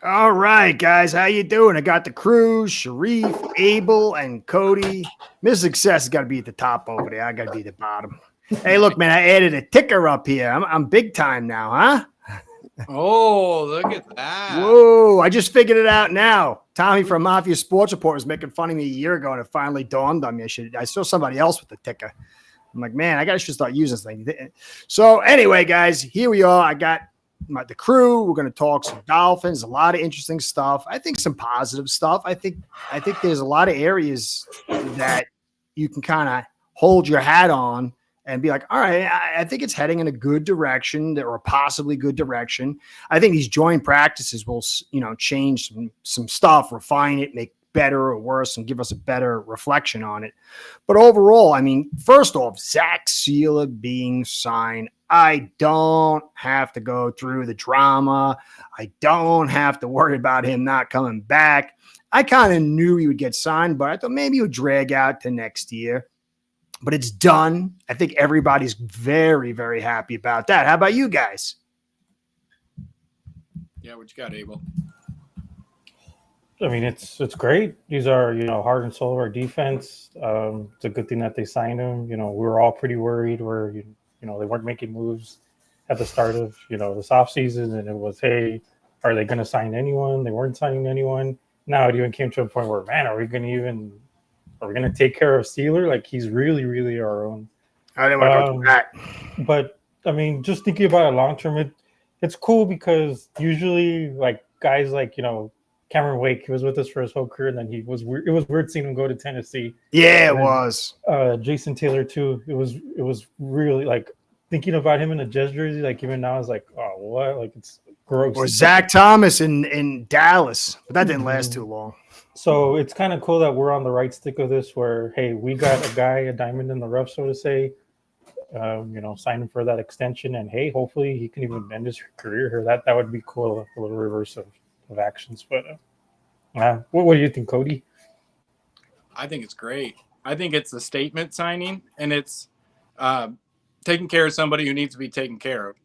All right, guys, how you doing? I got the crew, Sharif, Abel, and Cody. Miss Success has got to be at the top over there. I got to be at the bottom. Hey, look, man, I added a ticker up here. I'm big time now, huh? Oh, look at that. Whoa, I just figured it out now. Tommy from Mafia Sports Report was making fun of me a year ago, and it finally dawned on me. I saw somebody else with the ticker. I'm like, man, I should start using this thing. So anyway, guys, here we are. I got the crew. We're going to talk some Dolphins, a lot of interesting stuff. I think some positive stuff. I think there's a lot of areas that you can kind of hold your hat on and be like, all right, I think it's heading in a good direction or possibly good direction. I think these joint practices will, change some stuff, refine it, make better or worse, and give us a better reflection on it. But overall, I mean, first off, Zack Sieler being signed, I don't have to go through the drama. I don't have to worry about him not coming back. I kind of knew he would get signed, but I thought maybe he would drag out to next year. But it's done. I think everybody's very, very happy about that. How about you guys? Yeah, what you got, Abel? I mean, it's great. These are, heart and soul of our defense. It's a good thing that they signed him. We were all pretty worried where, they weren't making moves at the start of, this offseason. And it was, hey, are they going to sign anyone? They weren't signing anyone. Now it even came to a point where, man, are we going to take care of Sieler? Like, he's really, really our own. I didn't want to go through that. But, I mean, just thinking about it long term, it's cool because usually, like, guys like, Cameron Wake, he was with us for his whole career, and then it was weird seeing him go to Tennessee. Yeah, it was. Jason Taylor too. It was really like thinking about him in a Jets jersey. Like even now, it's like, oh, what? Like it's gross. Or Zach Thomas in Dallas, but that didn't last too long. So it's kind of cool that we're on the right stick of this. Where hey, we got a diamond in the rough, so to say. Sign him for that extension, and hey, hopefully he can even end his career here. That would be cool. A little reverse of actions, but what do you think, Cody? I think it's great. I think it's a statement signing, and it's taking care of somebody who needs to be taken care of,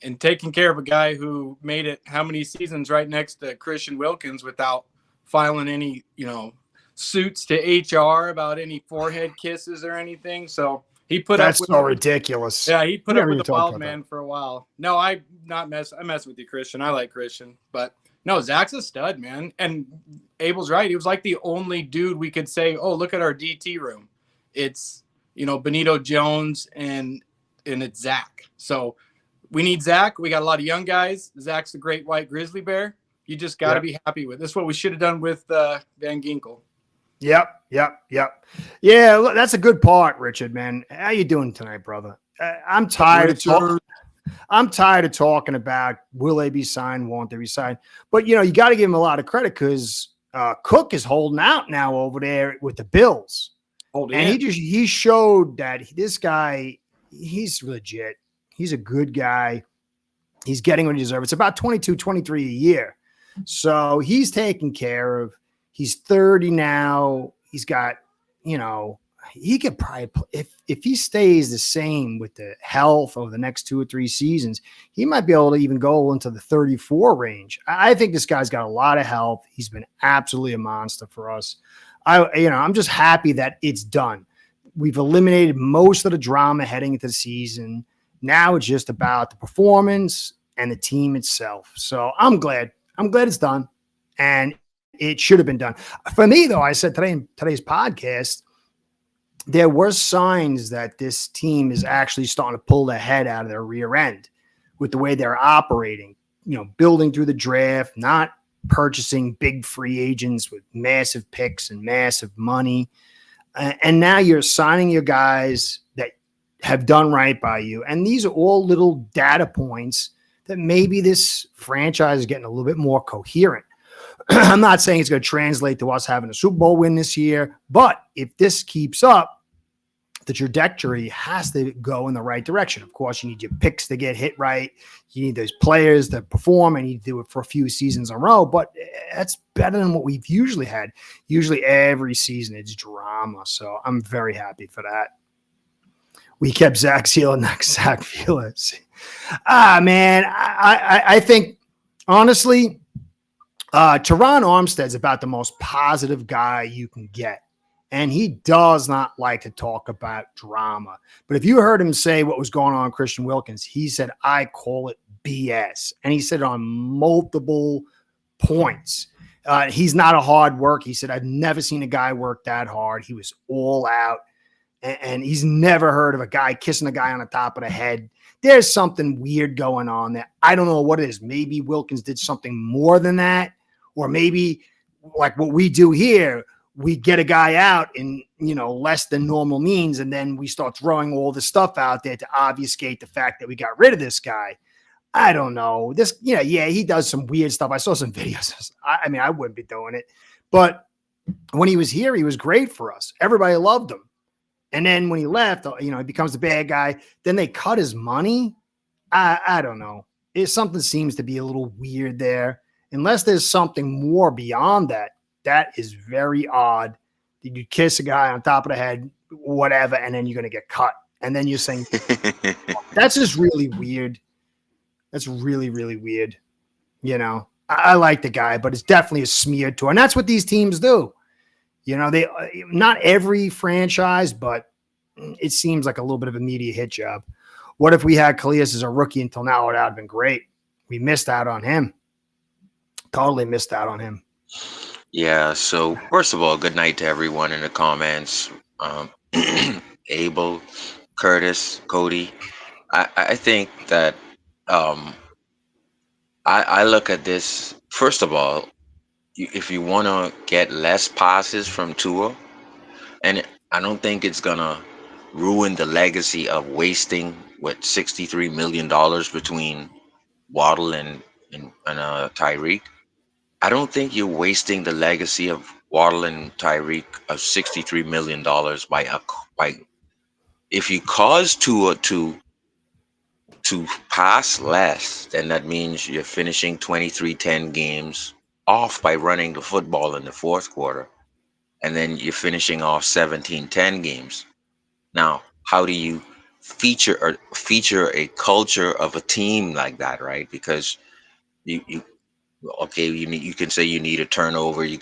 and taking care of a guy who made it how many seasons right next to Christian Wilkins without filing any suits to HR about any forehead kisses or anything. So he put That's up with so ridiculous. Yeah, he put up with the wild man for a while. No, I mess with you, Christian. I like Christian, but no, Zach's a stud, man. And Abel's right. He was like the only dude we could say, oh, look at our DT room. It's, Benito Jones and it's Zach. So we need Zach. We got a lot of young guys. Zach's the great white grizzly bear. You just got to be happy with. This is what we should have done with Van Ginkel. Yep. Yeah, look, that's a good part, Richard, man. How you doing tonight, brother? I'm tired of talking. I'm tired of talking about will they be signed, won't they be signed? But, you got to give him a lot of credit because Cook is holding out now over there with the Bills. He showed that this guy, he's legit. He's a good guy. He's getting what he deserves. It's about 22, 23 a year. So he's taken care of. He's 30 now. He's got, he could probably if he stays the same with the health over the next 2 or 3 seasons, he might be able to even go into the 34 range. I think this guy's got a lot of health. He's been absolutely a monster for us. I'm just happy that it's done. We've eliminated most of the drama heading into the season. Now it's just about the performance and the team itself. So I'm glad it's done, and it should have been done. For me, though, I said today in today's podcast, there were signs that this team is actually starting to pull their head out of their rear end with the way they're operating, building through the draft, not purchasing big free agents with massive picks and massive money. And now you're signing your guys that have done right by you. And these are all little data points that maybe this franchise is getting a little bit more coherent. I'm not saying it's going to translate to us having a Super Bowl win this year, but if this keeps up, the trajectory has to go in the right direction. Of course, you need your picks to get hit right. You need those players to perform, and you do it for a few seasons in a row, but that's better than what we've usually had. Usually every season it's drama, so I'm very happy for that. We kept Zach Sieler, not Zach Sieler. Man, I think, honestly, Teron Armstead's about the most positive guy you can get. And he does not like to talk about drama. But if you heard him say what was going on with Christian Wilkins, he said, I call it BS. And he said it on multiple points. He's not a hard work. He said, I've never seen a guy work that hard. He was all out. And he's never heard of a guy kissing a guy on the top of the head. There's something weird going on there. I don't know what it is. Maybe Wilkins did something more than that. Or maybe like what we do here, we get a guy out in, less than normal means. And then we start throwing all this stuff out there to obfuscate the fact that we got rid of this guy. I don't know. He does some weird stuff. I saw some videos. I mean, I wouldn't be doing it. But when he was here, he was great for us. Everybody loved him. And then when he left, he becomes the bad guy. Then they cut his money. I don't know. Something seems to be a little weird there. Unless there's something more beyond that, that is very odd. You kiss a guy on top of the head, whatever, and then you're going to get cut. And then you're saying, that's just really weird. That's really, really weird. I like the guy, but it's definitely a smear to, and that's what these teams do. They not every franchise, but it seems like a little bit of a media hit job. What if we had Calais as a rookie until now? It would have been great. We missed out on him. Totally missed out on him. Yeah. So first of all, good night to everyone in the comments. Abel, Curtis, Cody. I think that I look at this. First of all, if you want to get less passes from Tua, and I don't think it's gonna ruin the legacy of wasting $63 million between Waddle and Tyreek. I don't think you're wasting the legacy of Waddle and Tyreek of $63 million by if you cause Tua to pass less, then that means you're finishing 23-10 games off by running the football in the fourth quarter, and then you're finishing off 17-10 games. Now, how do you feature a culture of a team like that, right? Because you okay, you can say you need a turnover, you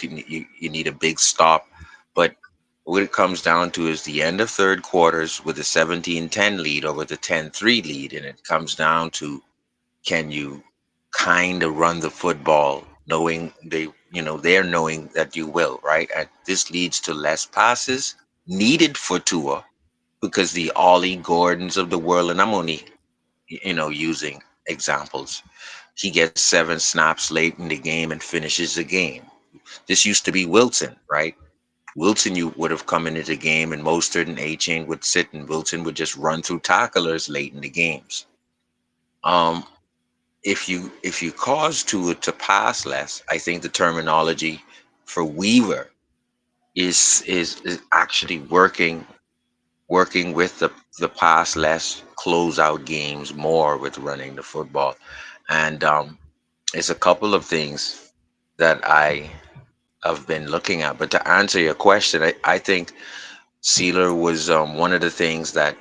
need a big stop, but what it comes down to is the end of third quarters with a 17-10 lead over the 10-3 lead, and it comes down to, can you kind of run the football knowing they're knowing that you will, right? And this leads to less passes needed for Tua, because the Ollie Gordons of the world, and I'm only using examples, he gets 7 snaps late in the game and finishes the game. This used to be Wilson, right? Wilson, you would have come into the game and Mostert and A-Chain would sit and Wilson would just run through tacklers late in the games. If you cause Tua to pass less, I think the terminology for Weaver is actually working with the pass less, close out games more with running the football. And it's a couple of things that I have been looking at. But to answer your question, I think Sieler was one of the things that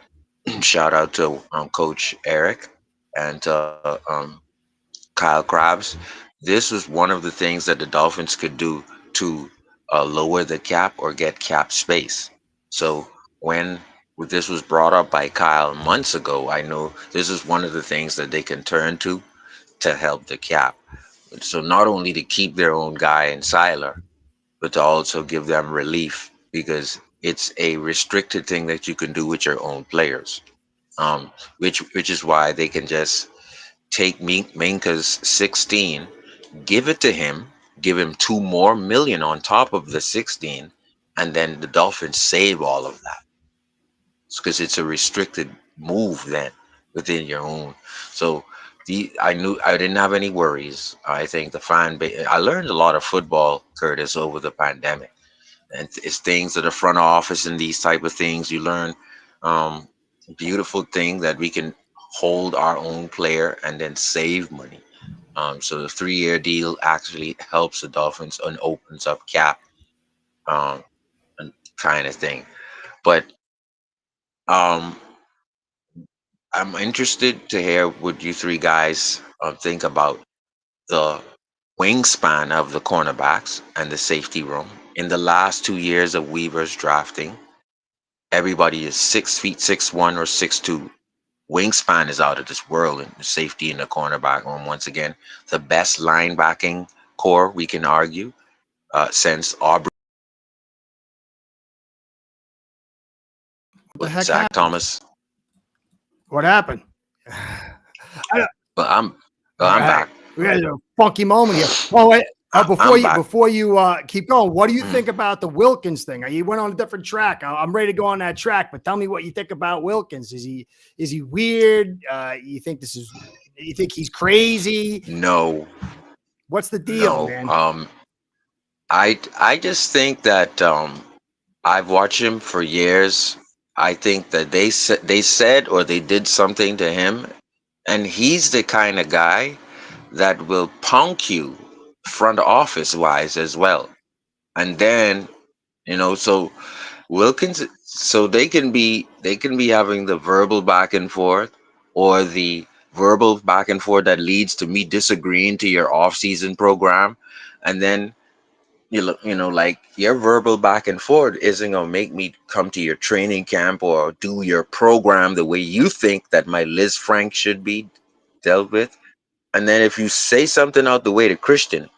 shout out to Coach Eric and Kyle Krabs. This was one of the things that the Dolphins could do to lower the cap or get cap space. So when this was brought up by Kyle months ago, I know this is one of the things that they can turn to help the cap. So not only to keep their own guy in Sieler, but to also give them relief, because it's a restricted thing that you can do with your own players. Which is why they can just take Minka's 16, give it to him, give him 2 more million on top of the 16, and then the Dolphins save all of that, because it's a restricted move then within your own. So I knew I didn't have any worries. I think the fan base. I learned a lot of football, Curtis, over the pandemic, and it's things that the front office and these type of things you learn. Um, Beautiful thing that we can hold our own player and then save money. So the 3-year deal actually helps the Dolphins and opens up cap, um, and kind of thing. But um, I'm interested to hear what you three guys think about the wingspan of the cornerbacks and the safety room. In the last 2 years of Weaver's drafting, everybody is 6 feet 6'1" or 6'2". Wingspan is out of this world in the safety in the cornerback room. Once again, the best linebacking core, we can argue, since Aubrey. What the heck Zach happened? Thomas. What happened? But I'm back. We had a funky moment here. Oh wait, before you keep going, what do you think about the Wilkins thing? You went on a different track. I'm ready to go on that track, but tell me what you think about Wilkins. Is he weird? You think he's crazy? No. What's the deal, man? I just think that I've watched him for years. I think that they said or they did something to him, and he's the kind of guy that will punk you front office wise as well. And then, so Wilkins, so they can be having the verbal back and forth, or the verbal back and forth that leads to me disagreeing to your off-season program. And then like your verbal back and forth isn't gonna make me come to your training camp or do your program the way you think that my Liz Frank should be dealt with. And then if you say something out the way to Christian,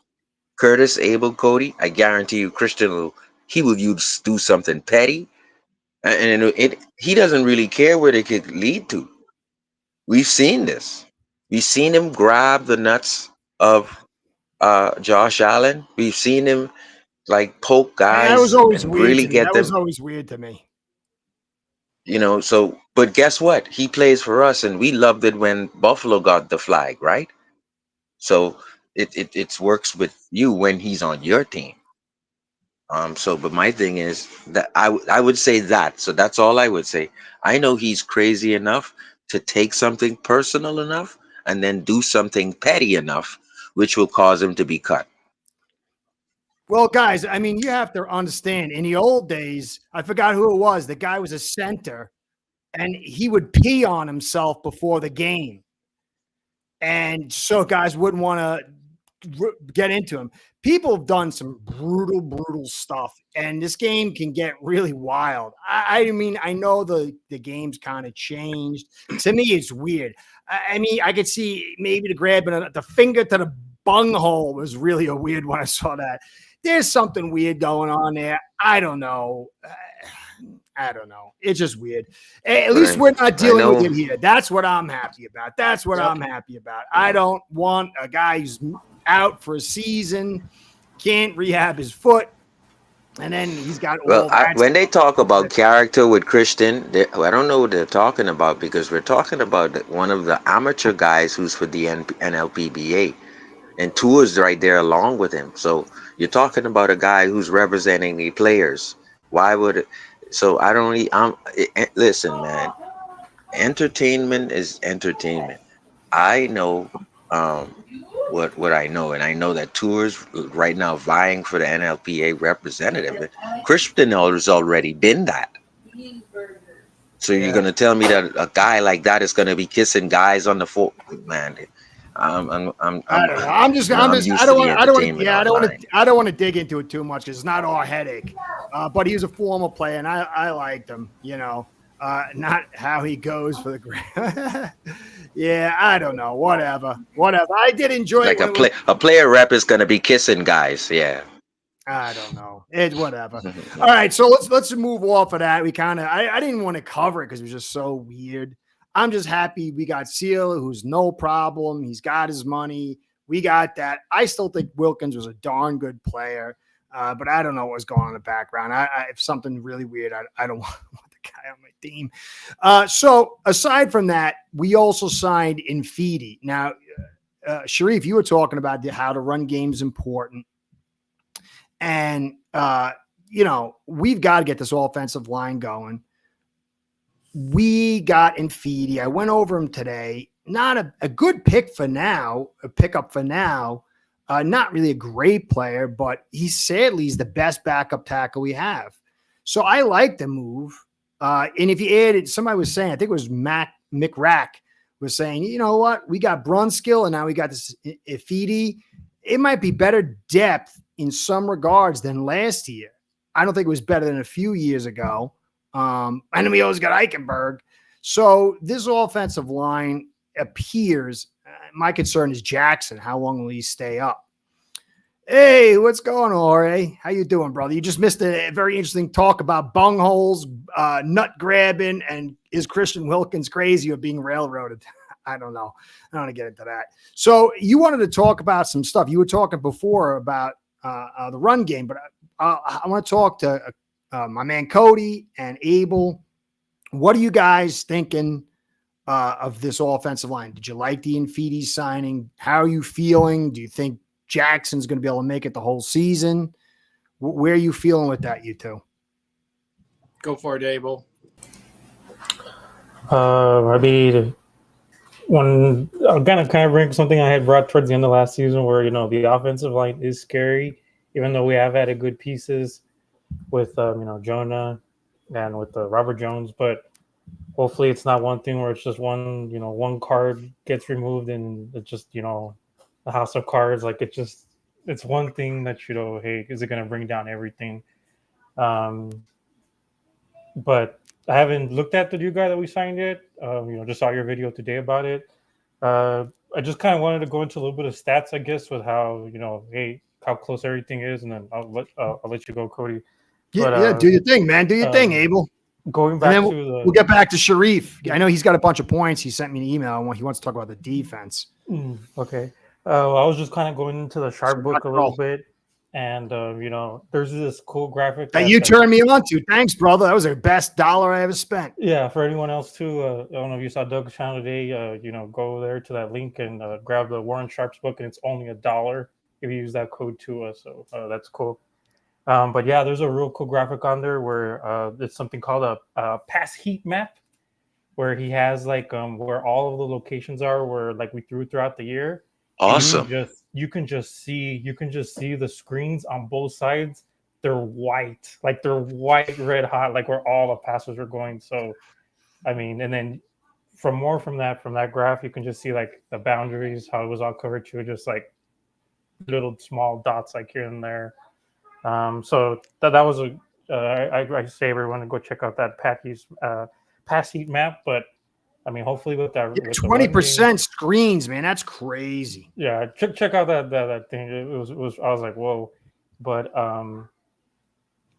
Curtis, Abel, Cody, I guarantee you Christian will do something petty, and he doesn't really care where it could lead to. We've seen this. We've seen him grab the nuts of Josh Allen. We've seen him like poke guys. That was always and weird really to me. get That them. was always weird to me. So but guess what? He plays for us, and we loved it when Buffalo got the flag, right? So it works with you when he's on your team. But my thing is that I would say that. So that's all I would say. I know he's crazy enough to take something personal enough and then do something petty enough, which will cause him to be cut. Well, guys, I mean, you have to understand, in the old days, I forgot who it was. The guy was a center, and he would pee on himself before the game. And so guys wouldn't want to get into him. People have done some brutal stuff, and this game can get really wild. I mean, I know the game's kind of changed. To me, it's weird. I mean, I could see maybe the grabbing the finger to the bunghole was really a weird one. I saw that. There's something weird going on there. I don't know. It's just weird. At least we're not dealing with it here. That's what I'm happy about. I don't want a guy who's out for a season, can't rehab his foot, and then he's got when they talk about character with Christian, I don't know what they're talking about, because we're talking about one of the amateur guys who's for the NLPBA, and Tour's right there along with him. So you're talking about a guy who's representing the players. Why would it? So I don't. Listen, man. Entertainment is entertainment. I know what I know, and I know that Tour's right now vying for the NLPA representative. Christian has already been that. So you're gonna tell me that a guy like that is gonna be kissing guys on the foot, man? I don't know. I don't want to dig into it too much. It's not our headache. But he was a former player, and I liked him. Not how he goes for the ground. Yeah, I don't know. Whatever. I did enjoy like a player rep is going to be kissing guys. Yeah. I don't know. It's whatever. All right, so let's move off of that. We kind of I didn't want to cover it because it was just so weird. I'm just happy we got Sieler, who's no problem. He's got his money. We got that. I still think Wilkins was a darn good player, but I don't know what was going on in the background. If something really weird, I don't want the guy on my team. So aside from that, we also signed Infidi. Now, Sharif, you were talking about how to run games important. And, we've got to get this offensive line going. We got Infidi. I went over him today. Not a good pickup for now. Not really a great player, but he's the best backup tackle we have. So I like the move. And if you added, somebody was saying, I think it was Mick Rack was saying, you know what? We got Brunskill, and now we got this Infidi. it might be better depth in some regards than last year. I don't think it was better than a few years ago. And then we always got Eichenberg. So this offensive line appears, my concern is Jackson. How long will he stay up? Hey, what's going on, Jorge? How you doing, brother? You just missed a very interesting talk about bungholes, nut grabbing, and is Christian Wilkins crazy or being railroaded? I don't know. I don't want to get into that. So you wanted to talk about some stuff. You were talking before about the run game, but I want to talk to my man Cody and Abel. What are you guys thinking of this offensive line? Did you like the Infidi signing? How are you feeling? Do you think Jackson's going to be able to make it the whole season? Where are you feeling with that, you two? Go for it, Abel. I mean, when I'm gonna kind of bring something I had brought towards the end of last season, where the offensive line is scary, even though we have added good pieces with Jonah and with Robert Jones, but hopefully it's not one thing where it's just one card gets removed and it's just the house of cards. Like it's one thing that hey, is it going to bring down everything? But I haven't looked at the new guy that we signed yet. Just saw your video today about it. I just kind of wanted to go into a little bit of stats, I guess, with how hey, how close everything is, and then I'll let you go, Cody. Yeah, do your thing, man. Do your thing, Abel. Going back to we'll get back to Sharif. I know he's got a bunch of points. He sent me an email. He wants to talk about the defense. Okay. I was just kind of going into the Sharp book a little bit. And, there's this cool graphic that you turned me on to. Thanks, brother. That was the best dollar I ever spent. Yeah, for anyone else, too. I don't know if you saw Doug's channel today. Go there to that link and grab the Warren Sharp's book, and it's only $1 if you use that code too. So that's cool. But, yeah, there's a real cool graphic on there where it's something called a pass heat map, where he has, where all of the locations are where, we threw throughout the year. Awesome. You can just see the screens on both sides. They're white, they're white, red hot, where all the passes are going. So, I mean, and then from that graph, you can just see the boundaries, how it was all covered too, just little small dots here and there. So that was I say everyone to go check out that pass heat map, but. I mean, hopefully with that 20% screens, man, that's crazy. Yeah, check out that thing. It was I was like, whoa, but the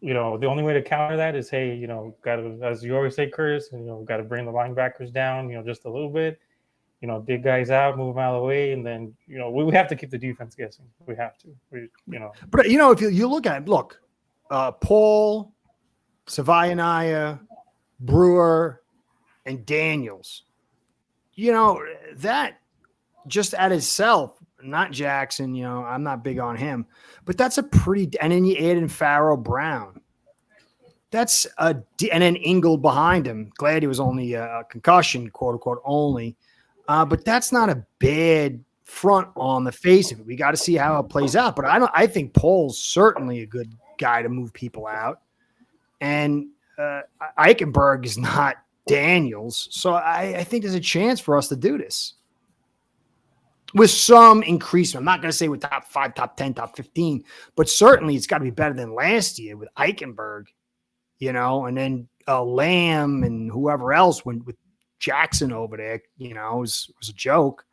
only way to counter that is, hey, got to, as you always say, Curtis, got to bring the linebackers down, just a little bit, dig guys out, move them out of the way, and then we have to keep the defense guessing. We have to, But if you look at it, Paul, Savayanaya, Brewer, and Daniels, that just at itself, not Jackson, I'm not big on him, but that's a pretty, and then you add in Farrell Brown. And then Ingle behind him. Glad he was only a concussion, quote unquote, only. But that's not a bad front on the face of it. We got to see how it plays out. But I think Paul's certainly a good guy to move people out. And Eichenberg is not Daniels. So I think there's a chance for us to do this with some increase. I'm not going to say with top 5, top 10, top 15, but certainly it's got to be better than last year with Eichenberg, and then Lamb and whoever else went with Jackson over there, was a joke.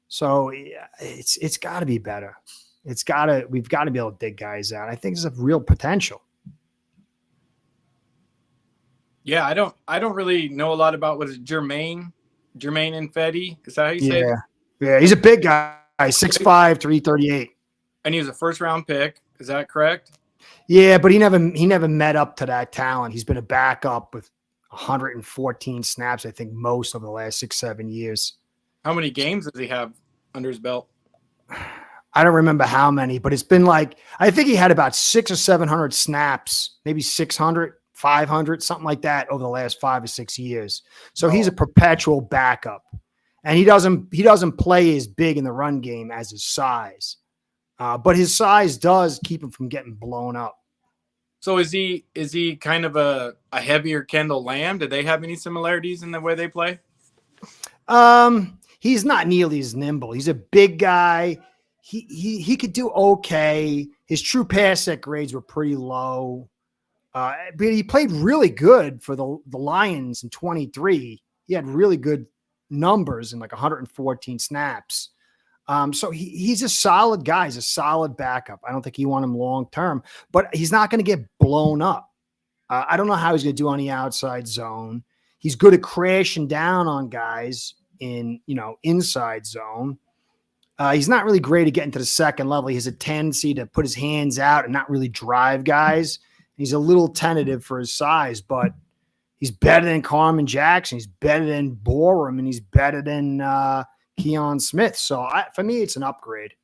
So it's got to be better. We've got to be able to dig guys out. I think there's a real potential. Yeah, I don't really know a lot about what is Jermaine Infetti. Is that how you say it? Yeah, he's a big guy, 6'5", 338. And he was a first round pick. Is that correct? Yeah, but he never met up to that talent. He's been a backup with 114 snaps, I think, most of the last 6-7 years. How many games does he have under his belt? I don't remember how many, but it's been I think he had about 600 or 700 snaps, maybe 600. 500, something like that over the last 5 or 6 years. So he's a perpetual backup, and he doesn't play as big in the run game as his size, but his size does keep him from getting blown up. So is he kind of a heavier Kendall Lamb? Do they have any similarities in the way they play? He's not nearly as nimble. He's a big guy. he could do okay. His true pass set grades were pretty low. But he played really good for the Lions in 23. He had really good numbers in like 114 snaps. So he's a solid guy. He's a solid backup. I don't think you want him long term, but he's not going to get blown up. I don't know how he's going to do on the outside zone. He's good at crashing down on guys in, inside zone. He's not really great at getting to the second level. He has a tendency to put his hands out and not really drive guys. He's a little tentative for his size, but he's better than Carmen Jackson. He's better than Borum, and he's better than Keon Smith. So for me, it's an upgrade.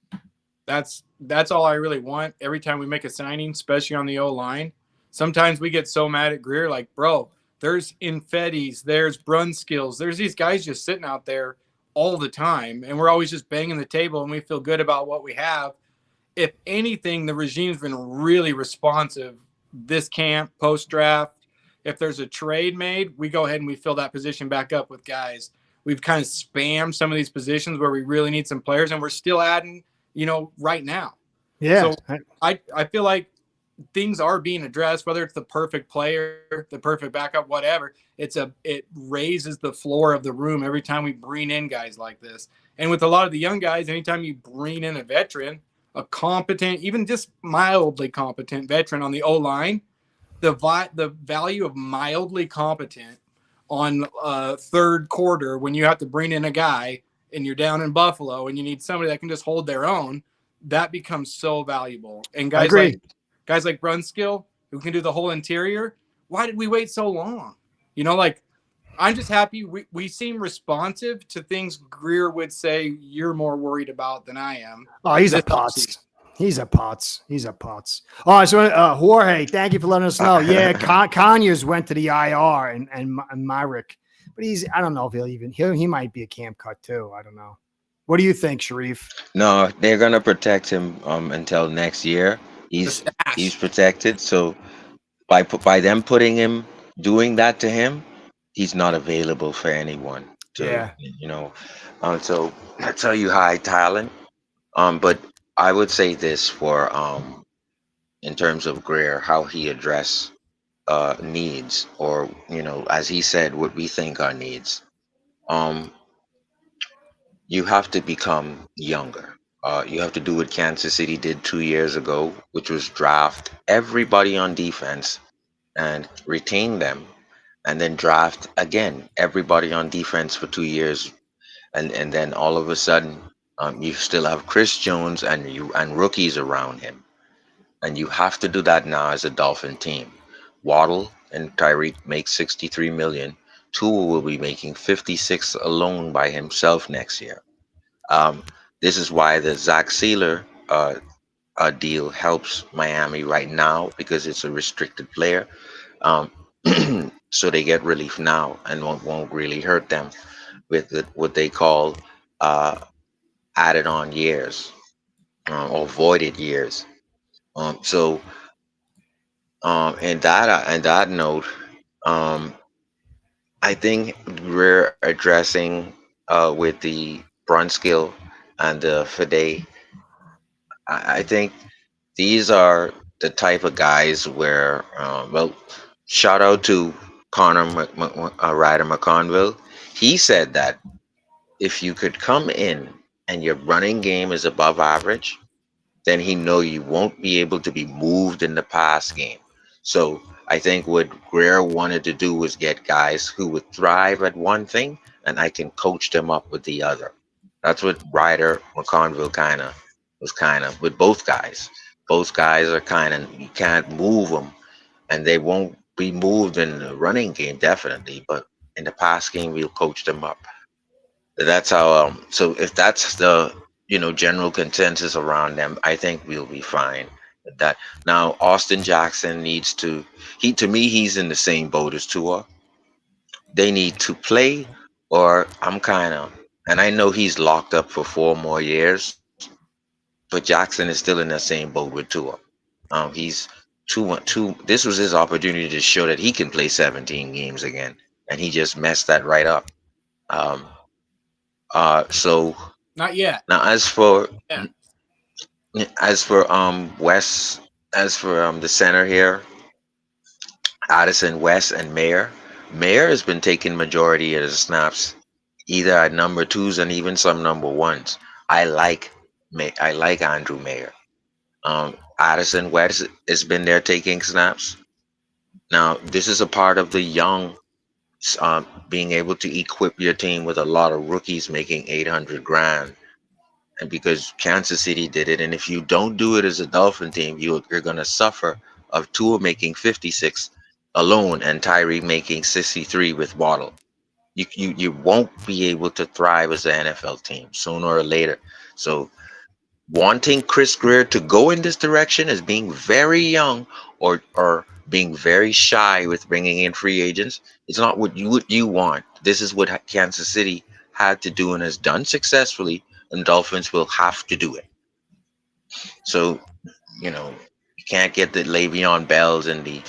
That's all I really want. Every time we make a signing, especially on the O-line, sometimes we get so mad at Greer, like, bro, there's Infettis, there's Brunskills, there's these guys just sitting out there all the time, and we're always just banging the table, and we feel good about what we have. If anything, the regime's been really responsive this camp, post-draft. If there's a trade made, we go ahead and we fill that position back up with guys. We've kind of spammed some of these positions where we really need some players, and we're still adding, right now. Yeah. So I feel like things are being addressed, whether it's the perfect player, the perfect backup, whatever. It raises the floor of the room every time we bring in guys like this. And with a lot of the young guys, anytime you bring in a veteran, a competent, even just mildly competent veteran on the O-line, the value of mildly competent on third quarter when you have to bring in a guy and you're down in Buffalo and you need somebody that can just hold their own, that becomes so valuable. And guys like Brunskill, who can do the whole interior, why did we wait so long? I'm just happy we seem responsive to things Greer would say you're more worried about than I am. Oh, he's a putz. He's a putz. All right, so Jorge, thank you for letting us know. Yeah, Conyers went to the IR and Myrick, but I don't know if he might be a camp cut too. I don't know. What do you think, Sharif? No, they're gonna protect him until next year. He's protected. So by them doing that to him, he's not available for anyone. So I tell you, high talent. But I would say this for in terms of Greer, how he addressed needs, or as he said, what we think are needs. You have to become younger. You have to do what Kansas City did 2 years ago, which was draft everybody on defense and retain them, and then draft again everybody on defense for 2 years, and then all of a sudden you still have Chris Jones and rookies around him, and you have to do that now as a Dolphin team. Waddle and Tyreek make $63 million. Tua will be making 56 alone by himself next year. This is why the Zack Sieler deal helps Miami right now, because it's a restricted player. So they get relief now and won't really hurt them with what they call added on years or voided years. So in that note, I think we're addressing with the Brunskill and the Fede. I think these are the type of guys where, shout out to Connor Ryder McConville. He said that if you could come in and your running game is above average, then he know you won't be able to be moved in the pass game. So I think what Greer wanted to do was get guys who would thrive at one thing, and I can coach them up with the other. That's what Ryder McConville was with both guys. Both guys are you can't move them, and they won't be moved in the running game, definitely, but in the pass game, we'll coach them up. That's how. So if that's the general consensus around them, I think we'll be fine with that. Now, Austin Jackson needs to. To me, he's in the same boat as Tua. They need to play, or and I know he's locked up for 4 more years, but Jackson is still in the same boat with Tua. He's 2-2. This was his opportunity to show that he can play 17 games again, and he just messed that right up. So not yet. Now, as for As for West, as for the center here, Addison, West, and Mayer. Mayer has been taking majority of the snaps, either at number twos and even some number ones. I like I like Andrew Mayer. Addison West has been there taking snaps. Now, this is a part of the young, being able to equip your team with a lot of rookies making 800 grand. And because Kansas City did it, and if you don't do it as a Dolphin team, you're going to suffer of Tua making 56 alone and Tyree making 63 with Waddle. You won't be able to thrive as an NFL team sooner or later. So wanting Chris Greer to go in this direction as being very young or being very shy with bringing in free agents, it's not what you want. This is what Kansas City had to do and has done successfully, and Dolphins will have to do it. So, you can't get the Le'Veon Bells and the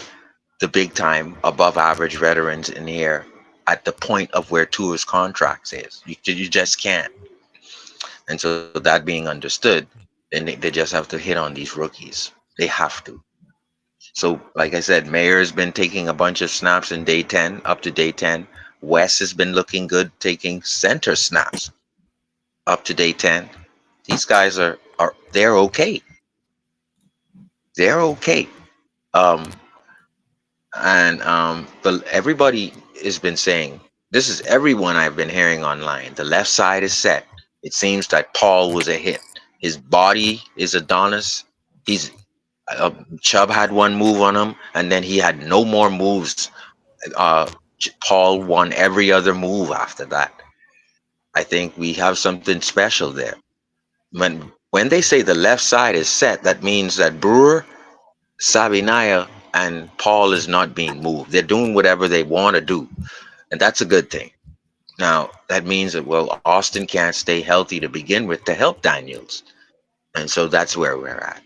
big time above average veterans in here at the point of where Tua's contract is. You just can't. And so that being understood, then they just have to hit on these rookies. They have to. So, like I said, Mayer has been taking a bunch of snaps in day 10, up to day 10. Wes has been looking good taking center snaps up to day 10. These guys they're okay. They're okay. But everybody has been saying, this is everyone I've been hearing online. The left side is set. It seems that Paul was a hit. His body is Adonis. Chubb had one move on him, and then he had no more moves. Paul won every other move after that. I think we have something special there. When they say the left side is set, that means that Brewer, Sabinaya, and Paul is not being moved. They're doing whatever they want to do, and that's a good thing. Now, that means that, Austin can't stay healthy to begin with to help Daniels. And so that's where we're at.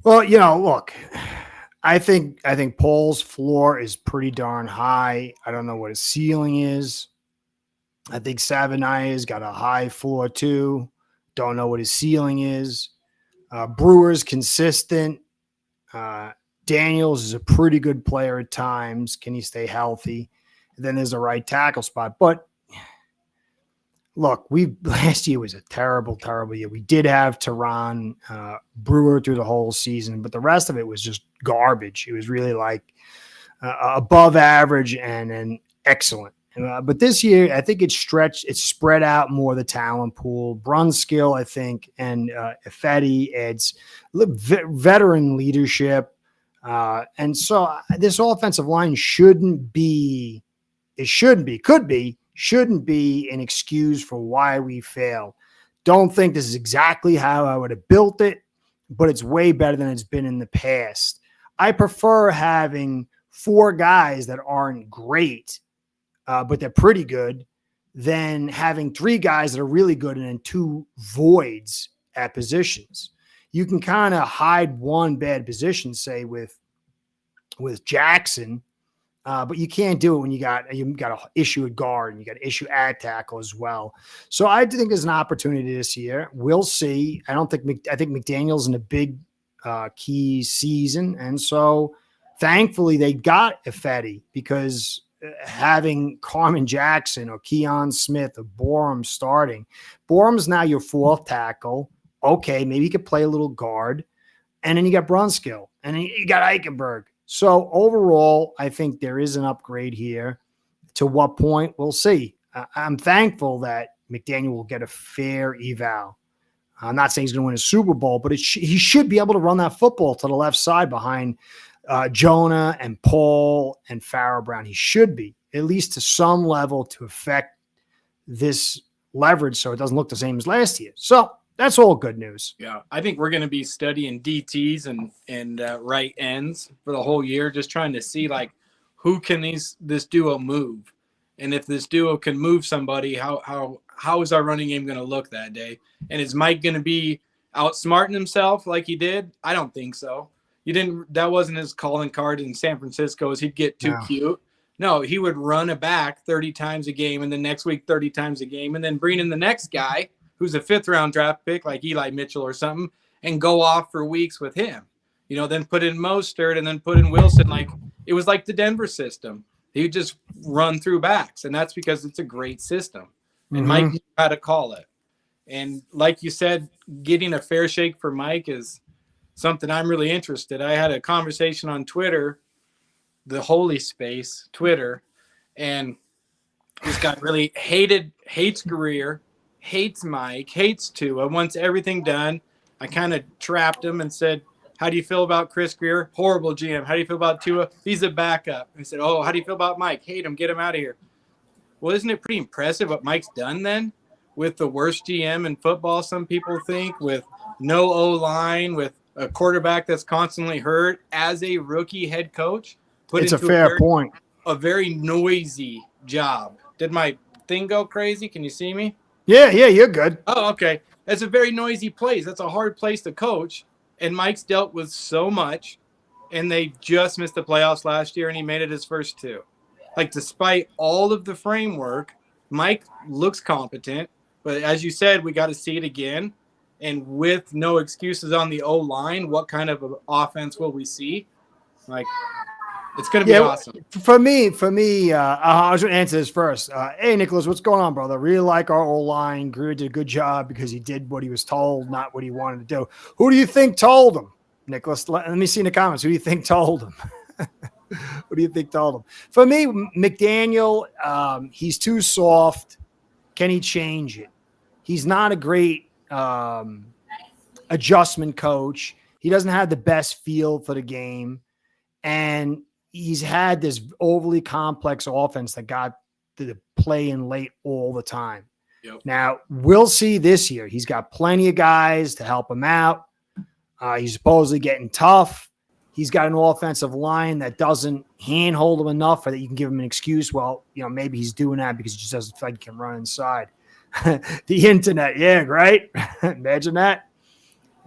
Well, look, I think Paul's floor is pretty darn high. I don't know what his ceiling is. I think Savania's got a high floor too. Don't know what his ceiling is. Brewer's consistent. Daniels is a pretty good player at times. Can he stay healthy? And then there's a right tackle spot. But look, last year was a terrible, terrible year. We did have Teron Brewer through the whole season, but the rest of it was just garbage. It was really like above average and excellent. But this year, I think it's spread out more, the talent pool. Brunskill, I think, and Ifedi adds veteran leadership. And so this offensive line shouldn't be an excuse for why we failed. Don't think this is exactly how I would have built it, but it's way better than it's been in the past. I prefer having 4 guys that aren't great, but they're pretty good, than having 3 guys that are really good and then 2 voids at positions. You can kind of hide one bad position, say with Jackson, but you can't do it when you got an issue at guard and you got an issue at tackle as well. So I think there's an opportunity this year. We'll see. I think McDaniel's in a big key season, and so thankfully they got Ifedi, because having Carmen Jackson or Keon Smith or Borum starting, Borum's now your 4th tackle. Okay, maybe you could play a little guard, and then you got Brunskill, and then you got Eichenberg. So overall, I think there is an upgrade here. To what point, we'll see. I'm thankful that McDaniel will get a fair eval. I'm not saying he's going to win a Super Bowl, but he should be able to run that football to the left side behind Jonah and Paul and Farrah Brown. He should be, at least to some level, to affect this leverage so it doesn't look the same as last year. So that's all good news. Yeah, I think we're going to be studying DTs and right ends for the whole year, just trying to see who can this duo move, and if this duo can move somebody, how is our running game going to look that day? And is Mike going to be outsmarting himself like he did? I don't think so. That wasn't his calling card in San Francisco, is he'd get too cute. No, he would run a back 30 times a game, and then next week 30 times a game, and then bring in the next guy who's a 5th-round draft pick like Eli Mitchell or something, and go off for weeks with him. You know, then put in Mostert and then put in Wilson. Like, it was like the Denver system. He would just run through backs, and that's because it's a great system. And Mike knew how to call it. And like you said, getting a fair shake for Mike is something I'm really interested. I had a conversation on Twitter, the holy space, Twitter, and this guy really hates Greer, hates Mike, hates Tua, wants everything done. I kind of trapped him and said, how do you feel about Chris Greer? Horrible GM. How do you feel about Tua? He's a backup. I said, oh, how do you feel about Mike? Hate him. Get him out of here. Well, isn't it pretty impressive what Mike's done then with the worst GM in football, some people think, with no O-line, with a quarterback that's constantly hurt as a rookie head coach? It's a fair point. A very noisy job. Did my thing go crazy? Can you see me? Yeah, you're good. Oh, okay. That's a very noisy place. That's a hard place to coach. And Mike's dealt with so much, and they just missed the playoffs last year, and he made it his first 2. Like, despite all of the framework, Mike looks competent. But as you said, we got to see it again. And with no excuses on the O-line, what kind of offense will we see? Like, it's going to be awesome. For me, I was going to answer this first. Hey, Nicholas, what's going on, brother? Really like our O-line. Greer did a good job because he did what he was told, not what he wanted to do. Who do you think told him, Nicholas? Let me see in the comments. Who do you think told him? Who do you think told him? For me, McDaniel, he's too soft. Can he change it? He's not a great adjustment coach. He doesn't have the best feel for the game. And he's had this overly complex offense that got to play in late all the time. Yep. Now, we'll see this year. He's got plenty of guys to help him out. He's supposedly getting tough. He's got an offensive line that doesn't handhold him enough, or that you can give him an excuse. Well, maybe he's doing that because he just doesn't feel like he can run inside. The internet, yeah, right? Imagine that.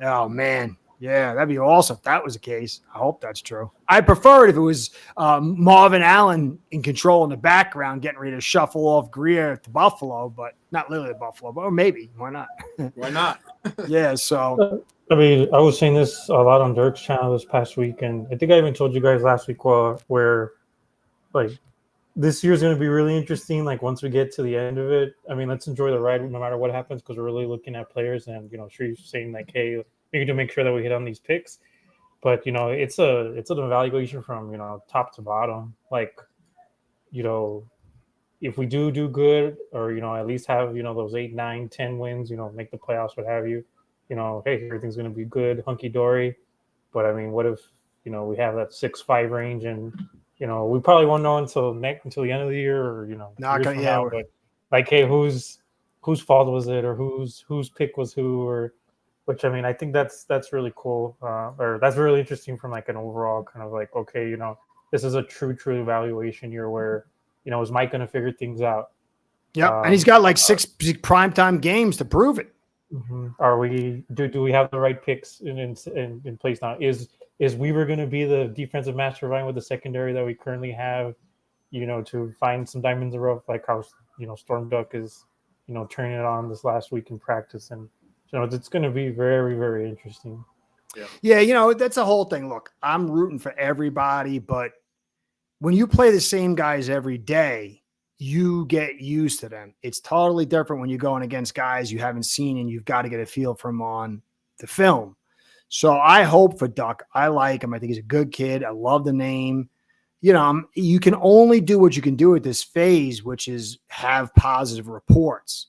Oh, man. Yeah, that'd be awesome if that was the case. I hope that's true. I'd prefer it if it was Marvin Allen in control in the background, getting ready to shuffle off Greer to Buffalo, but not literally Buffalo, but maybe. Why not? Why not? Yeah, so. I mean, I was saying this a lot on Dirk's channel this past week, and I think I even told you guys last week where like, this year's going to be really interesting. Like, once we get to the end of it, I mean, let's enjoy the ride no matter what happens, because we're really looking at players, and Shreve's saying like, hey, we need to make sure that we hit on these picks. But it's an evaluation from top to bottom. Like, if we do good, or at least have those 8, 9, 10 wins, make the playoffs, what have you, hey, everything's going to be good, hunky dory. But I mean, what if we have that 6-5 range, and we probably won't know until the end of the year, or not gonna, yeah. But like, hey, whose fault was it, or whose pick was who, or which, I mean, I think that's really cool, or that's really interesting from like an overall kind of like, okay, this is a true evaluation year where is Mike going to figure things out? Yeah, and he's got like 6 primetime games to prove it. Mm-hmm. Are we do we have the right picks in place now? Is Weaver going to be the defensive mastermind with the secondary that we currently have? To find some diamonds in the rough, like how Storm Duck is turning it on this last week in practice, and it's going to be very, very interesting. Yeah, that's a whole thing. Look, I'm rooting for everybody, but when you play the same guys every day, you get used to them. It's totally different when you're going against guys you haven't seen and you've got to get a feel from on the film. So I hope for Duck. I like him. I think he's a good kid. I love the name. You can only do what you can do at this phase, which is have positive reports.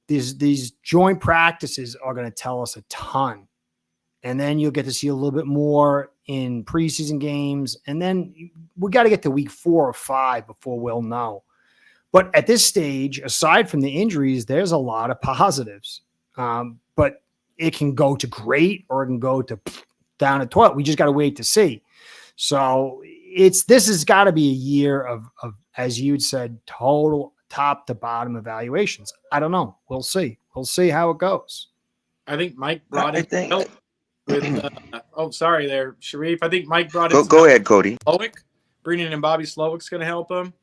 These joint practices are going to tell us a ton. And then you'll get to see a little bit more in preseason games. And then we got to get to week 4 or 5 before we'll know. But at this stage, aside from the injuries, there's a lot of positives. But it can go to great or it can go to down to 12. We just got to wait to see. So this has got to be a year of, as you'd said, total top to bottom evaluations. I don't know. We'll see. We'll see how it goes. I think Mike brought in help with sorry there, Sharif. I think Mike brought in go ahead, Cody. Slowick. Bringing in Bobby Slowick's going to help him.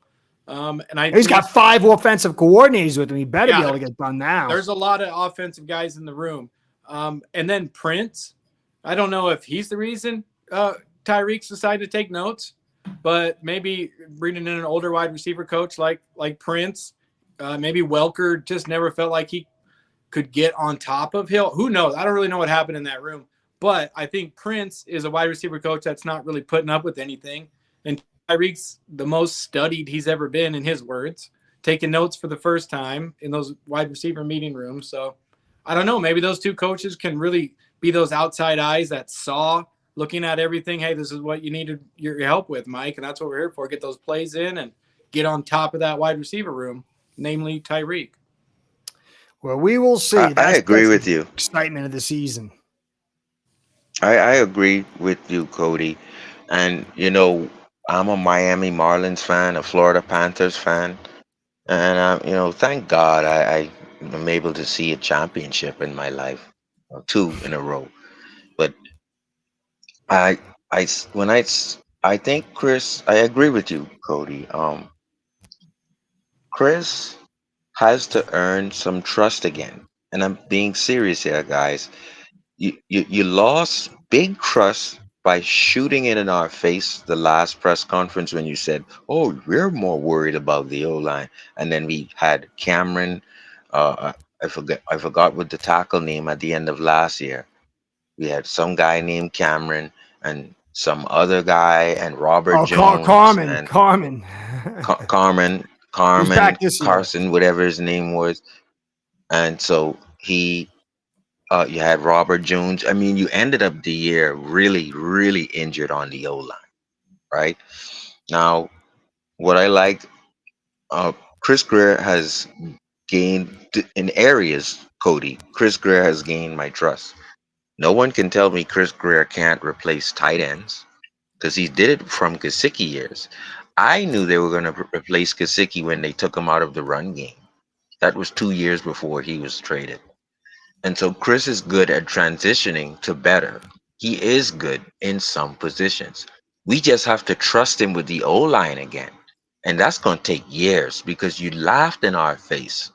And he's got 5 offensive coordinators with him. He better Yeah, be able to get done now. there's a lot of offensive guys in the room. And then Prince, I don't know if he's the reason Tyreek's decided to take notes, but maybe bringing in an older wide receiver coach like Prince, maybe Welker just never felt like he could get on top of Hill. Who knows? I don't really know what happened in that room. But I think Prince is a wide receiver coach that's not really putting up with anything. And Tyreek's the most studied he's ever been, in his words, taking notes for the first time in those wide receiver meeting rooms. So I don't know. Maybe those two coaches can really be those outside eyes that saw, looking at everything. Hey, this is what you needed your help with, Mike. And that's what we're here for. Get those plays in and get on top of that wide receiver room, namely Tyreek. Well, we will see. I agree with you. Excitement of the season. I agree with you, Cody. And, I'm a Miami Marlins fan, a Florida Panthers fan. And, thank God I am able to see a championship in my life, 2 in a row. But I, I think Chris, I agree with you, Cody. Chris has to earn some trust again. And I'm being serious here, guys. You lost big trust by shooting it in our face the last press conference when you said, "Oh, we're more worried about the O line," and then we had Cameron. I forgot what the tackle name at the end of last year. We had some guy named Cameron and some other guy and Robert Jones Carmen. and Carmen. He's back this year. Carson, whatever his name was, and so you had Robert Jones. I mean, you ended up the year really, really injured on the O line, right? Now, what I like, Chris Greer has gained in areas, Cody. Chris Greer has gained my trust. No one can tell me Chris Greer can't replace tight ends because he did it from Gesicki years. I knew they were going to replace Gesicki when they took him out of the run game. That was 2 years before he was traded. And so Chris is good at transitioning to better. He is good in some positions. We just have to trust him with the O line again. And that's going to take years because you laughed in our face.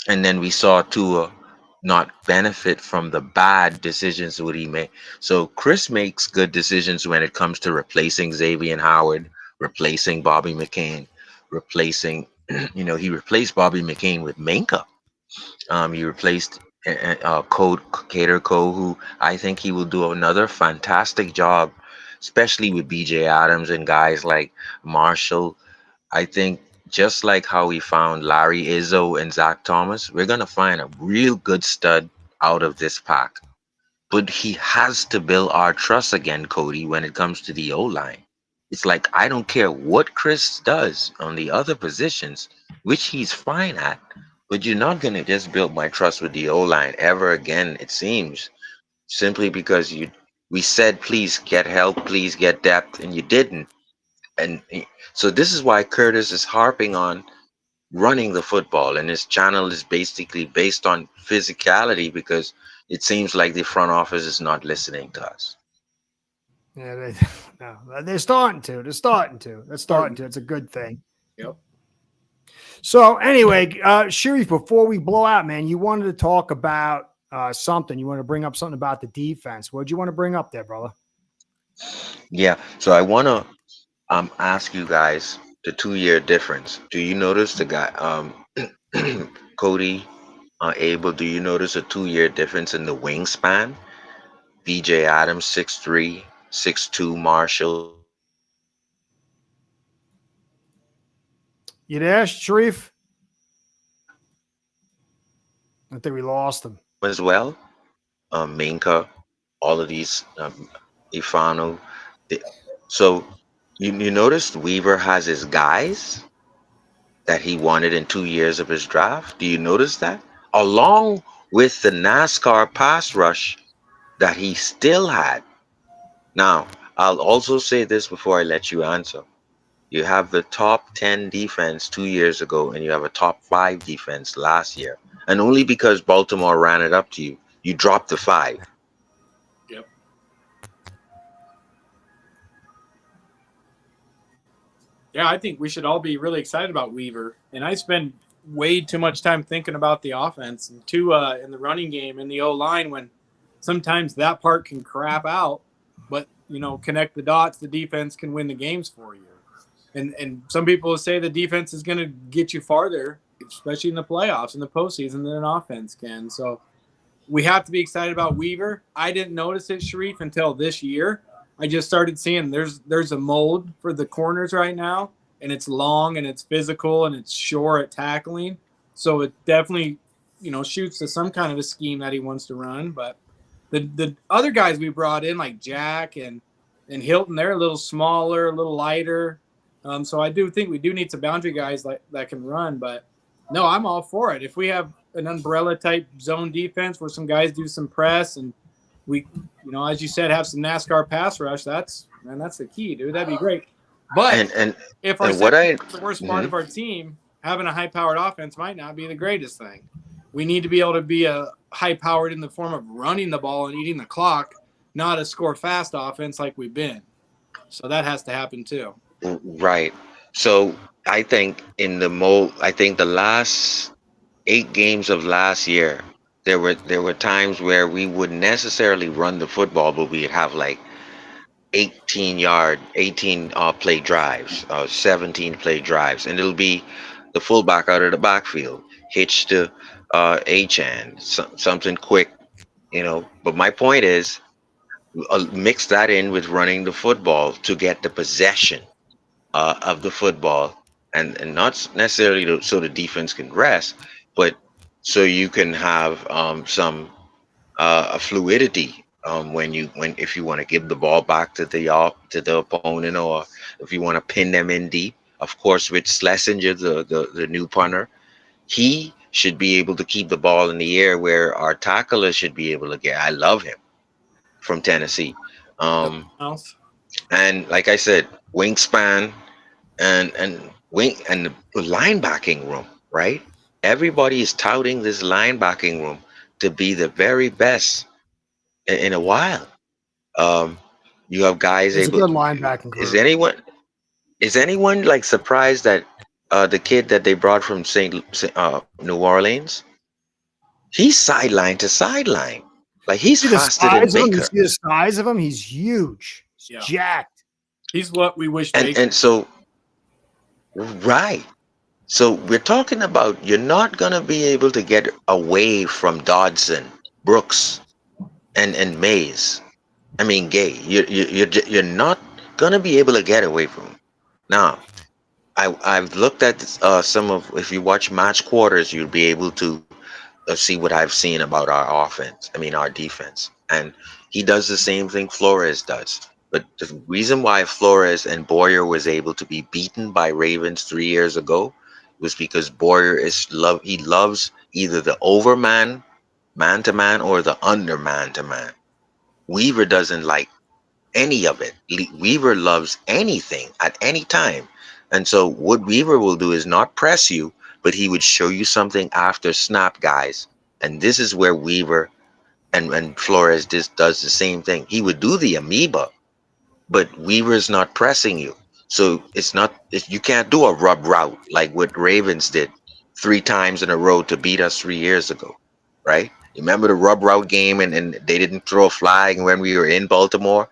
And then we saw Tua not benefit from the bad decisions that he made. So Chris makes good decisions when it comes to replacing Xavier Howard, replacing Bobby McCain, replacing, he replaced Bobby McCain with Minka. He replaced Cater Cole, who I think he will do another fantastic job, especially with BJ Adams and guys like Marshall. I think just like how we found Larry Izzo and Zach Thomas, we're going to find a real good stud out of this pack. But he has to build our trust again, Cody, when it comes to the O-line. It's like, I don't care what Chris does on the other positions, which he's fine at, but you're not going to just build my trust with the O-line ever again, it seems, simply because we said, please get help, please get depth, and you didn't. And so this is why Curtis is harping on running the football, and his channel is basically based on physicality because it seems like the front office is not listening to us. Yeah, they're starting to. They're starting to. It's a good thing. Yep. So anyway, Sharif, before we blow out, man, you wanted to talk about something. You want to bring up something about the defense. What do you want to bring up there, brother? Yeah. So I want to ask you guys the 2-year difference. Do you notice the guy, Cody, Abel? Do you notice a 2-year difference in the wingspan? BJ Adams 6'3", 6'2", Marshall. You there, Sharif? I think we lost him as well. Minka, all of these, Ifano. So you noticed Weaver has his guys that he wanted in 2 years of his draft. Do you notice that? Along with the NASCAR pass rush that he still had. Now, I'll also say this before I let you answer. You have the top 10 defense 2 years ago, and you have a top 5 defense last year. And only because Baltimore ran it up to you, you dropped the 5. Yep. Yeah, I think we should all be really excited about Weaver. And I spend way too much time thinking about the offense and Tua in the running game and the O-line when sometimes that part can crap out, but, connect the dots, the defense can win the games for you. And some people say the defense is going to get you farther, especially in the playoffs, in the postseason, than an offense can. So we have to be excited about Weaver. I didn't notice it, Sharif, until this year. I just started seeing there's a mold for the corners right now, and it's long and it's physical and it's sure at tackling. So it definitely, shoots to some kind of a scheme that he wants to run. But the other guys we brought in, like Jack and Hilton, they're a little smaller, a little lighter. So I do think we do need some boundary guys that can run. But no, I'm all for it. If we have an umbrella type zone defense where some guys do some press and we, as you said, have some NASCAR pass rush, that's the key, dude. That'd be great. But if our the worst part of our team, having a high-powered offense might not be the greatest thing. We need to be able to be a high-powered in the form of running the ball and eating the clock, not a score-fast offense like we've been. So that has to happen too. Right. So I think the last 8 games of last year, there were times where we wouldn't necessarily run the football, but we'd have like 18 play drives, 17 play drives, and it'll be the fullback out of the backfield, hitch to H-end, something quick, But my point is, mix that in with running the football to get the possession of the football, and not necessarily so the defense can rest, but so you can have some fluidity if you want to give the ball back to the opponent, or if you want to pin them in deep. Of course, with Schlesinger, the new punter, he should be able to keep the ball in the air where our tackler should be able to get. I love him from Tennessee. And like I said, wingspan and the linebacking room, right? Everybody is touting this linebacking room to be the very best in a while. You have guys It's able. a good linebacking group. Is anyone like surprised that the kid that they brought from New Orleans, he's sideline to sideline, like he's faster than Baker. You see the size of him? He's huge. He's jacked. He's what we wish. And so, right. So we're talking about you're not gonna be able to get away from Dodson, Brooks, and Mays. I mean Gay. You're not gonna be able to get away from him. Now, I've looked at some of. If you watch match quarters, you'll be able to see what I've seen about our offense. I mean our defense, and he does the same thing Flores does. But the reason why Flores and Boyer was able to be beaten by Ravens 3 years ago was because Boyer he loves either the overman, man-to-man, or the under man-to-man. Weaver doesn't like any of it. Weaver loves anything at any time. And so what Weaver will do is not press you, but he would show you something after snap, guys. And this is where Weaver and Flores does the same thing. He would do the amoeba, but Weaver is not pressing you. So you can't do a rub route like what Ravens did 3 times in a row to beat us 3 years ago, right? You remember the rub route game and they didn't throw a flag when we were in Baltimore?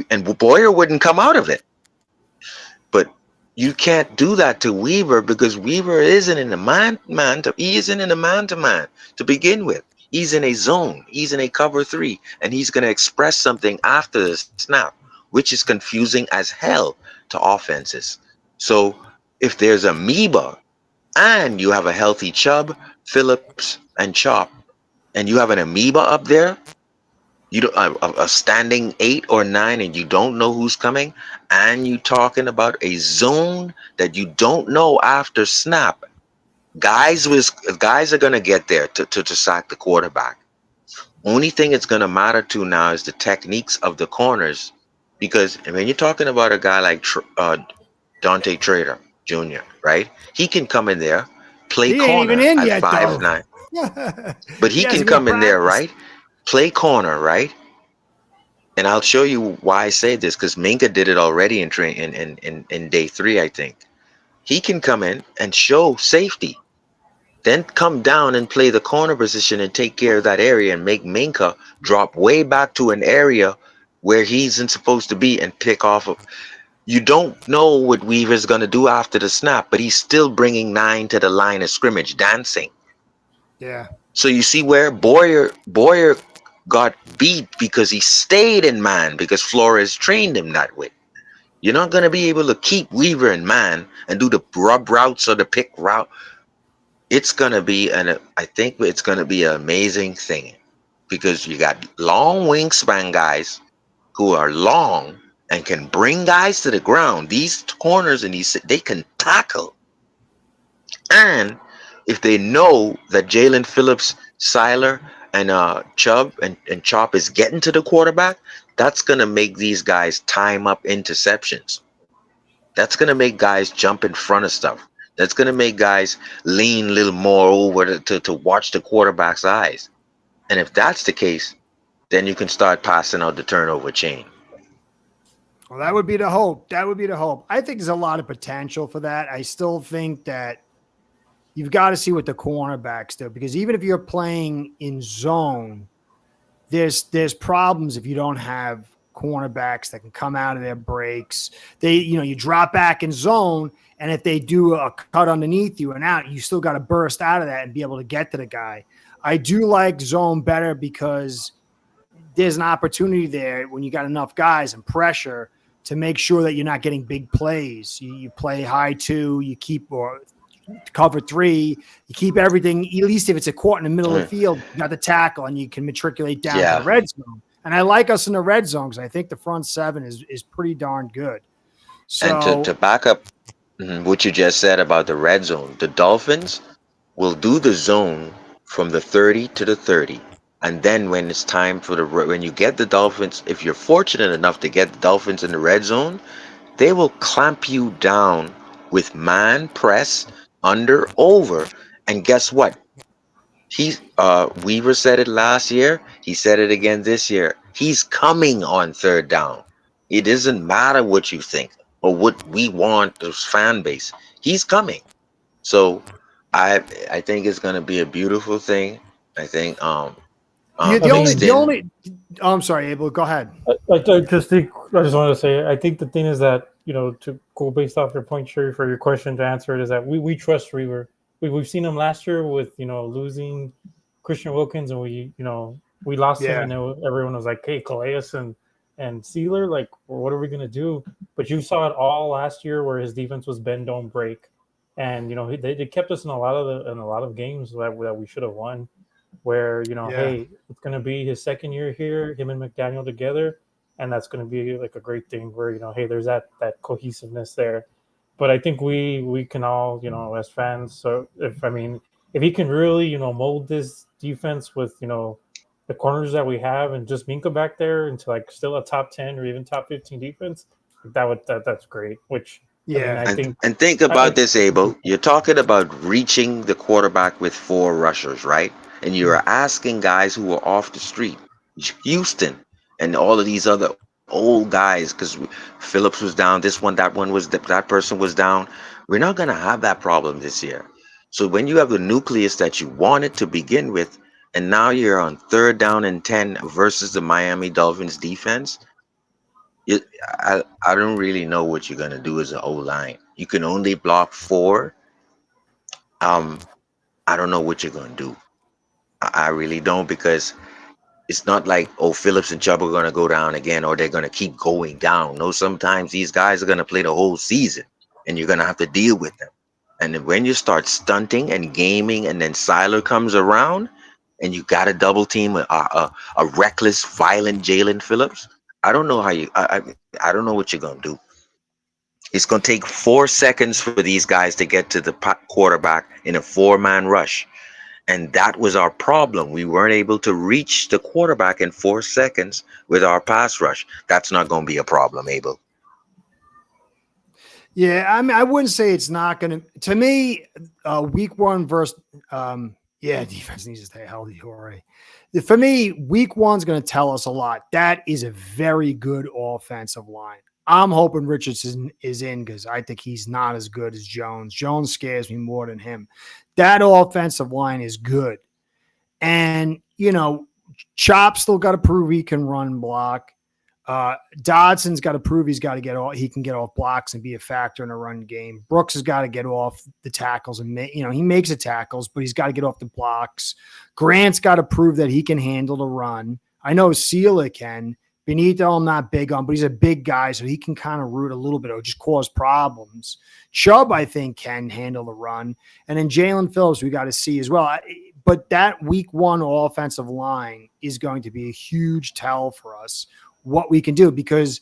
and Boyer wouldn't come out of it. But you can't do that to Weaver because Weaver isn't in the man-to-man. He isn't in the man-to-man to begin with. He's in a zone. He's in a cover 3, and he's going to express something after the snap, which is confusing as hell to offenses. So if there's amoeba and you have a healthy Chubb, Phillips, and Chop, and you have an amoeba up there, you don't a standing 8 or 9, and you don't know who's coming, and you talking about a zone that you don't know after snap. Guys are gonna get there to sack the quarterback. Only thing it's gonna matter to now is the techniques of the corners, because when you're talking about a guy like Dante Trader Jr., right? He can come in there, play corner at 5'9", but he can come in there, right? Play corner, right? And I'll show you why I say this, because Minka did it already in day 3, I think. He can come in and show safety, then come down and play the corner position and take care of that area and make Minka drop way back to an area where he isn't supposed to be and pick off. You don't know what Weaver's going to do after the snap, but he's still bringing 9 to the line of scrimmage, dancing. Yeah. So you see where Boyer got beat because he stayed in man, because Flores trained him that way. You're not going to be able to keep Weaver in man and do the rub routes or the pick route. It's going to be I think it's going to be an amazing thing, because you got long wingspan guys who are long and can bring guys to the ground. These corners and they can tackle. And if they know that Jalen Phillips, Sieler, and Chubb and Chop is getting to the quarterback, that's going to make these guys time up interceptions. That's going to make guys jump in front of stuff. That's going to make guys lean a little more over to watch the quarterback's eyes. And if that's the case, then you can start passing out the turnover chain. Well, that would be the hope. That would be the hope. I think there's a lot of potential for that. I still think that you've got to see what the cornerbacks do, because even if you're playing in zone, there's problems if you don't have cornerbacks that can come out of their breaks. You drop back in zone, and if they do a cut underneath you and out, you still got to burst out of that and be able to get to the guy. I do like zone better because there's an opportunity there when you got enough guys and pressure to make sure that you're not getting big plays. You play high 2, you keep or cover 3, you keep everything, at least if it's a court in the middle of the field, you got the tackle and you can matriculate down to the red zone. And I like us in the red zone because I think the front 7 is pretty darn good. So, and to back up what you just said about the red zone, the Dolphins will do the zone from the 30 to the 30. And then when it's time when you get the Dolphins, if you're fortunate enough to get the Dolphins in the red zone, they will clamp you down with man press, under, over. And guess what? Weaver said it last year. He said it again this year. He's coming on 3rd down. It doesn't matter what you think or what we want as fan base. He's coming. So I think it's going to be a beautiful thing. I think I'm sorry, Abel, go ahead. I just wanted to say, I think the thing is that, to go based off your point, Sherry, for your question to answer it, is that we trust Weaver. We've seen him last year with, losing Christian Wilkins, and we lost him, and everyone was like, hey, Calais and Sieler, like, what are we going to do? But you saw it all last year where his defense was bend, don't break. And, they kept us in a lot of games that we should have won, where, hey, it's going to be his 2nd year here, him and McDaniel together. And that's going to be like a great thing where, hey, there's that cohesiveness there. But I think we can all, as fans, so if he can really, mold this defense with, the corners that we have and just Minka back there into like still a top 10 or even top 15 defense, that's great. Which, I think. And think about this, Abel. You're talking about reaching the quarterback with 4 rushers, right? And you're asking guys who are off the street, Houston, and all of these other old guys, because Phillips was down, that person was down. We're not going to have that problem this year. So when you have the nucleus that you wanted to begin with, and now you're on 3rd down and 10 versus the Miami Dolphins defense, I don't really know what you're going to do as an O-line. You can only block 4. I don't know what you're going to do. I really don't, because it's not like, Phillips and Chubb are going to go down again, or they're going to keep going down. No, sometimes these guys are going to play the whole season, and you're going to have to deal with them. And then when you start stunting and gaming, and then Sieler comes around, and you got to double team a reckless, violent Jalen Phillips, I don't know how I don't know what you're going to do. It's going to take 4 seconds for these guys to get to the quarterback in a 4-man rush. And that was our problem. We weren't able to reach the quarterback in 4 seconds with our pass rush. That's not going to be a problem, Abel. Yeah, I wouldn't say it's not going to. To me, week 1 versus Yeah, defense needs to stay healthy, Jorge. For me, week one's going to tell us a lot. That is a very good offensive line. I'm hoping Richardson is in because I think he's not as good as Jones. Jones scares me more than him. That offensive line is good. And, Chop still got to prove he can run block. Dodson's got to prove he can get off blocks and be a factor in a run game. Brooks has got to get off the tackles and he makes the tackles, but he's got to get off the blocks. Grant's got to prove that he can handle the run. I know Sieler can. Benito, I'm not big on, but he's a big guy, so he can kind of root a little bit or just cause problems. Chubb, I think, can handle the run. And then Jalen Phillips, we got to see as well. But that week one offensive line is going to be a huge tell for us what we can do because,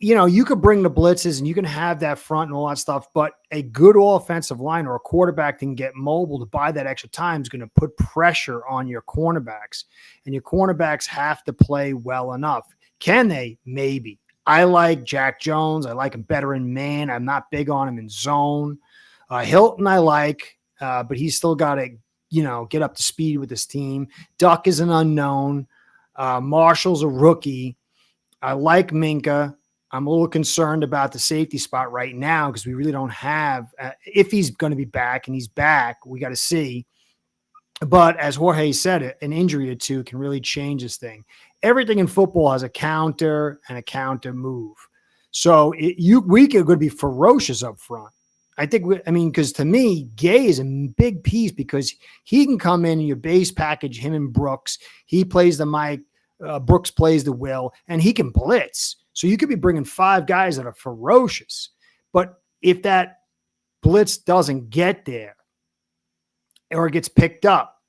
you could bring the blitzes and you can have that front and all that stuff, but a good offensive line or a quarterback that can get mobile to buy that extra time is going to put pressure on your cornerbacks, and your cornerbacks have to play well enough. Can they? Maybe. I like Jack Jones. I like him better in man. I'm not big on him in zone. Hilton I like, but he's still got to, get up to speed with this team. Duck is an unknown. Marshall's a rookie. I like Minka. I'm a little concerned about the safety spot right now because we really don't have if he's going to be back, and he's back, we got to see. But as Jorge said, an injury or two can really change this thing. Everything in football has a counter and a counter move. So we could be ferocious up front. Because to me, Gay is a big piece because he can come in your base package, him and Brooks. He plays the Mike. Brooks plays the Will, and he can blitz. So you could be bringing 5 guys that are ferocious. But if that blitz doesn't get there or it gets picked up,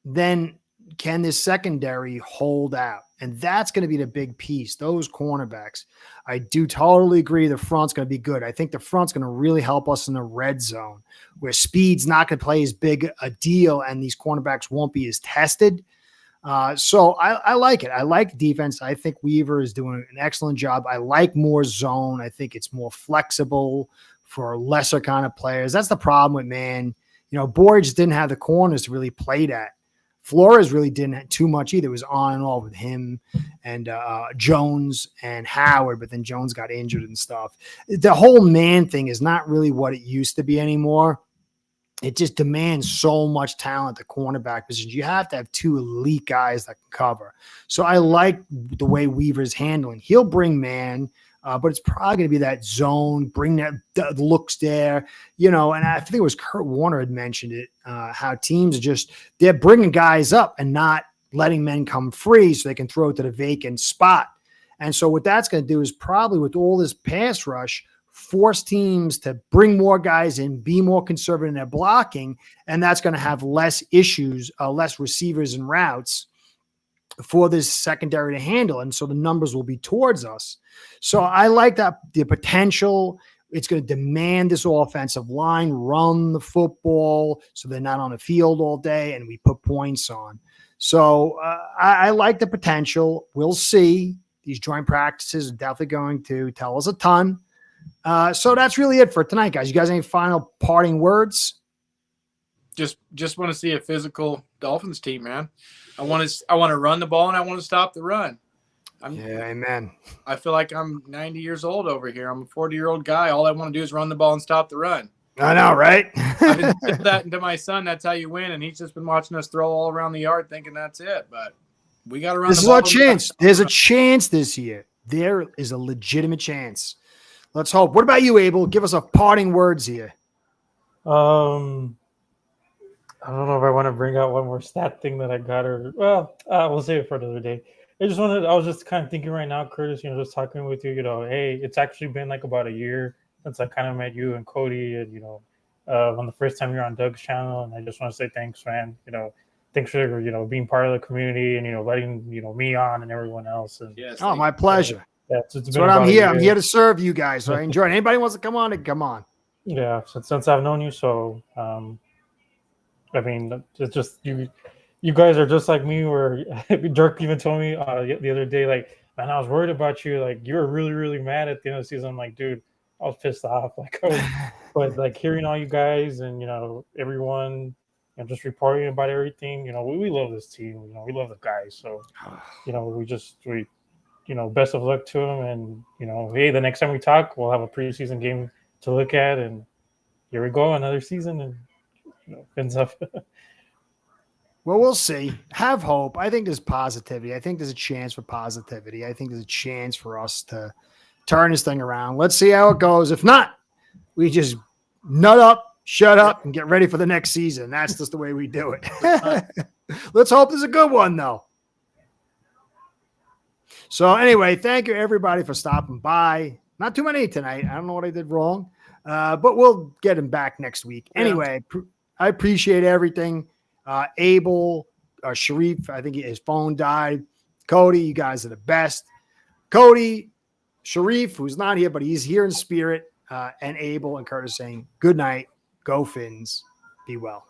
then can this secondary hold out? And that's going to be the big piece, those cornerbacks. I do totally agree the front's going to be good. I think the front's going to really help us in the red zone where speed's not going to play as big a deal and these cornerbacks won't be as tested. So I like it. I like defense. I think Weaver is doing an excellent job. I like more zone. I think it's more flexible for lesser kind of players. That's the problem with man. Boyd just didn't have the corners to really play that. Flores really didn't have too much either. It was on and off with him and Jones and Howard, but then Jones got injured and stuff. The whole man thing is not really what it used to be anymore. It just demands so much talent at the cornerback position. You have to have 2 elite guys that can cover. So I like the way Weaver's handling. He'll bring man, but it's probably going to be that zone, bring that looks there, and I think it was Kurt Warner had mentioned it, how teams are they're bringing guys up and not letting men come free so they can throw it to the vacant spot. And so what that's going to do is probably with all this pass rush, force teams to bring more guys in, be more conservative in their blocking, and that's going to have less issues, less receivers and routes for this secondary to handle. And so the numbers will be towards us. So I like that the potential. It's going to demand this offensive line run the football so they're not on the field all day and we put points on. So I like the potential. We'll see. These joint practices are definitely going to tell us a ton. So that's really it for tonight, guys. You guys, any final parting words? Just want to see a physical Dolphins team, man. I want to run the ball and I want to stop the run. Amen. I feel like I'm 90 years old over here. I'm a 40-year-old guy. All I want to do is run the ball and stop the run. I know, right? I've been saying that to my son. That's how you win, and he's just been watching us throw all around the yard, thinking that's it. But we got to run. This is our chance. There's a chance this year. There is a legitimate chance. Let's hope. What about you, Abel? Give us a parting words here. I don't know if I want to bring out one more stat thing that I got, we'll save it for another day. I was just kind of thinking right now, Curtis, just talking with you, hey, it's actually been like about a year since I kind of met you and Cody and, on the first time you're on Doug's channel. And I just want to say thanks, man. Thanks for, being part of the community and, letting, me on and everyone else. And yes, my pleasure. That's what I'm here. I'm here to serve you guys. So I enjoy it. Anybody wants to come on, come on. Yeah. Since I've known you. So, it's just you guys are just like me, where Dirk even told me the other day, like, man, I was worried about you. Like, you were really, really mad at the end of the season. I'm like, dude, I was pissed off. But like hearing all you guys and, everyone and just reporting about everything. We love this team. We love the guys. So, best of luck to them. And, hey, the next time we talk, we'll have a preseason game to look at. And here we go, another season. And, ends up. Well, we'll see. Have hope. I think there's positivity. I think there's a chance for positivity. I think there's a chance for us to turn this thing around. Let's see how it goes. If not, we just nut up, shut up, and get ready for the next season. That's just the way we do it. Let's hope there's a good one, though. So anyway, thank you, everybody, for stopping by. Not too many tonight. I don't know what I did wrong, but we'll get him back next week. Anyway, I appreciate everything. Abel, Sharif, I think his phone died. Cody, you guys are the best. Cody, Sharif, who's not here, but he's here in spirit, and Abel and Curtis saying good night. Go Fins. Be well.